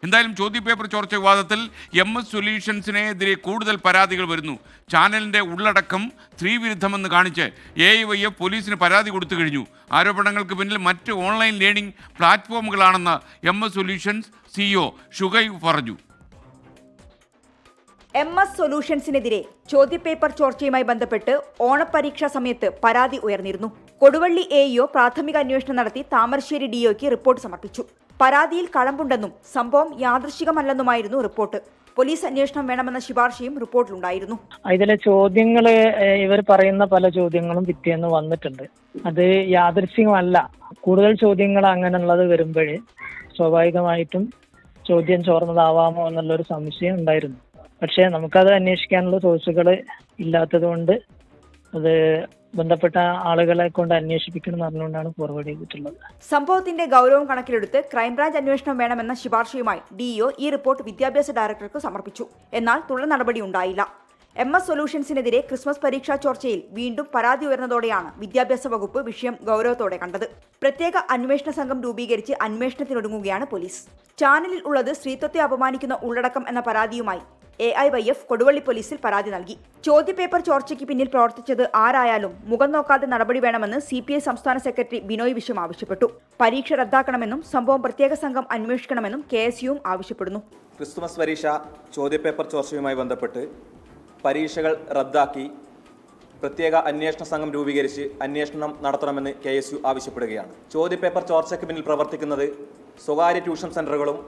എന്തായാലും ചോദ്യപേപ്പർ ചോർച്ച വിവാദത്തിൽ MS സൊല്യൂഷൻസിനെതിരെ കൂടുതൽ പരാതികൾ വരുന്നു. ചാനലിൻ്റെ ഉള്ളടക്കം സ്ത്രീവിരുദ്ധമെന്ന് കാണിച്ച് AIYF പോലീസിന് പരാതി കൊടുത്തു കഴിഞ്ഞു. ആരോപണങ്ങൾക്ക് പിന്നിൽ മറ്റ് ഓൺലൈൻ ലേണിംഗ് പ്ലാറ്റ്ഫോമുകളാണെന്ന് MS സൊല്യൂഷൻസ് CEO ഷുഹൈബ് പറഞ്ഞു. MS സൊല്യൂഷൻസിനെതിരെ ചോദ്യപേപ്പർ ചോർച്ചയുമായി ബന്ധപ്പെട്ട് ഓണപരീക്ഷാ സമയത്ത് പരാതി ഉയർന്നിരുന്നു. കൊടുവള്ളി AEO പ്രാഥമിക അന്വേഷണം നടത്തി താമരശ്ശേരി DOയ്ക്ക് റിപ്പോർട്ട് സമർപ്പിച്ചു. പരാതിയിൽ കഴമ്പുണ്ടെന്നും സംഭവം യാദൃശ്ചികമല്ലെന്നുമായിരുന്നു റിപ്പോർട്ട്. പോലീസ് അന്വേഷണം വേണമെന്ന ശുപാർശയും റിപ്പോർട്ടിലുണ്ടായിരുന്നു. ഇതിലെ ചോദ്യങ്ങള് ഇവർ പറയുന്ന പല ചോദ്യങ്ങളും പിറ്റേന്ന് വന്നിട്ടുണ്ട്. അത് യാദൃശ്ചികമല്ല. കൂടുതൽ ചോദ്യങ്ങൾ അങ്ങനെയുള്ളത് വരുമ്പോഴേ സ്വാഭാവികമായിട്ടും ചോദ്യം ചോർന്നതാവാമോ എന്നുള്ളൊരു സംശയം ഉണ്ടായിരുന്നു. പക്ഷേ നമുക്കത് അന്വേഷിക്കാനുള്ള സോഴ്സുകൾ ഇല്ലാത്തത് കൊണ്ട് അത് ബന്ധപ്പെട്ട ആളുകളെ കൊണ്ട് അന്വേഷിപ്പിക്കണം പറഞ്ഞുകൊണ്ടാണ് ഫോർവേഡ് ചെയ്തിട്ടുള്ളത്. സംഭവത്തിന്റെ ഗൗരവം കണക്കിലെടുത്ത് ക്രൈംബ്രാഞ്ച് അന്വേഷണം വേണമെന്ന ശുപാർശയുമായി DO ഈ റിപ്പോർട്ട് വിദ്യാഭ്യാസ ഡയറക്ടർക്ക് സമർപ്പിച്ചു. എന്നാൽ തുടർ നടപടി ഉണ്ടായില്ല. MS സൊല്യൂഷൻസിനെതിരെ ക്രിസ്മസ് പരീക്ഷാ ചോർച്ചയിൽ വീണ്ടും പരാതി ഉയർന്നതോടെയാണ് വിദ്യാഭ്യാസ വകുപ്പ് വിഷയം ഗൗരവത്തോടെ കണ്ടത്. പ്രത്യേക അന്വേഷണ സംഘം രൂപീകരിച്ച് അന്വേഷണത്തിനൊരുങ്ങുകയാണ് പോലീസ്. ചാനലിൽ ഉള്ളത് സ്ത്രീത്വത്തെ അപമാനിക്കുന്ന ഉള്ളടക്കം എന്ന പരാതിയുമായി AIYF കൊടുവള്ളി പോലീസിൽ പരാതി നൽകി. ചോദ്യപേപ്പർ ചോർച്ചയ്ക്ക് പിന്നിൽ പ്രവർത്തിച്ചത് ആരായാലും മുഖം നോക്കാതെ നടപടി വേണമെന്ന് CPI സംസ്ഥാന സെക്രട്ടറി ബിനോയ് വിശ്വം ആവശ്യപ്പെട്ടു. പരീക്ഷ റദ്ദാക്കണമെന്നും സംഭവം പ്രത്യേക സംഘം അന്വേഷിക്കണമെന്നും KSUവും ആവശ്യപ്പെടുന്നു. ക്രിസ്തുമസ് പരീക്ഷ ചോദ്യപേപ്പർ ചോർച്ചയുമായി ബന്ധപ്പെട്ട് പരീക്ഷകൾ റദ്ദാക്കി പ്രത്യേക അന്വേഷണ സംഘം രൂപീകരിച്ച് അന്വേഷണം നടത്തണമെന്ന് KSU ആവശ്യപ്പെടുകയാണ്. ചോദ്യപേപ്പർ ചോർച്ചയ്ക്ക് പിന്നിൽ പ്രവർത്തിക്കുന്നത് സ്വകാര്യ ട്യൂഷൻ സെന്ററുകളും.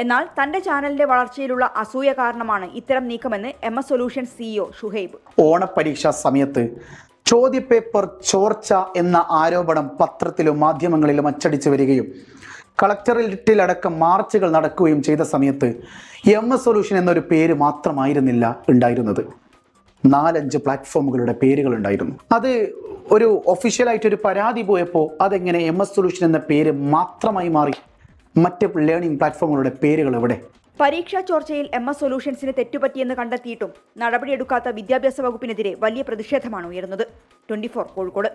എന്നാൽ തന്റെ ചാനലിന്റെ വളർച്ചയിലുള്ള അസൂയ കാരണമാണ് ഇത്തരം നീക്കമെന്ന് MS സൊല്യൂഷൻസ് CEO ഷുഹൈബ്. ഓണപരീക്ഷാ സമയത്ത് ചോദ്യപേപ്പർ ചോർച്ച എന്ന ആരോപണം പത്രത്തിലും മാധ്യമങ്ങളിലും അച്ചടിച്ചു വരികയും കളക്ടറേറ്റിലടക്കം മാർച്ചുകൾ നടക്കുകയും ചെയ്ത സമയത്ത് MS സൊല്യൂഷൻ എന്നൊരു പേര് മാത്രമായിരുന്നില്ല ഉണ്ടായിരുന്നത്. 4-5 പ്ലാറ്റ്ഫോമുകളുടെ പേരുകൾ ഉണ്ടായിരുന്നു. അത് ഒരു ഒഫീഷ്യലായിട്ടൊരു പരാതി പോയപ്പോൾ അതെങ്ങനെ MS സൊല്യൂഷൻ എന്ന പേര് മാത്രമായി മാറി? മറ്റ് ലേണിംഗ് പ്ലാറ്റ്ഫോമുകളുടെ പേരുകൾ എവിടെ? പരീക്ഷാ ചോർച്ചയിൽ MS സൊല്യൂഷൻസിന് തെറ്റുപറ്റിയെന്ന് കണ്ടെത്തിയിട്ടും നടപടിയെടുക്കാത്ത വിദ്യാഭ്യാസ വകുപ്പിനെതിരെ വലിയ പ്രതിഷേധമാണ് ഉയർന്നത്. 24 കോഴിക്കോട്.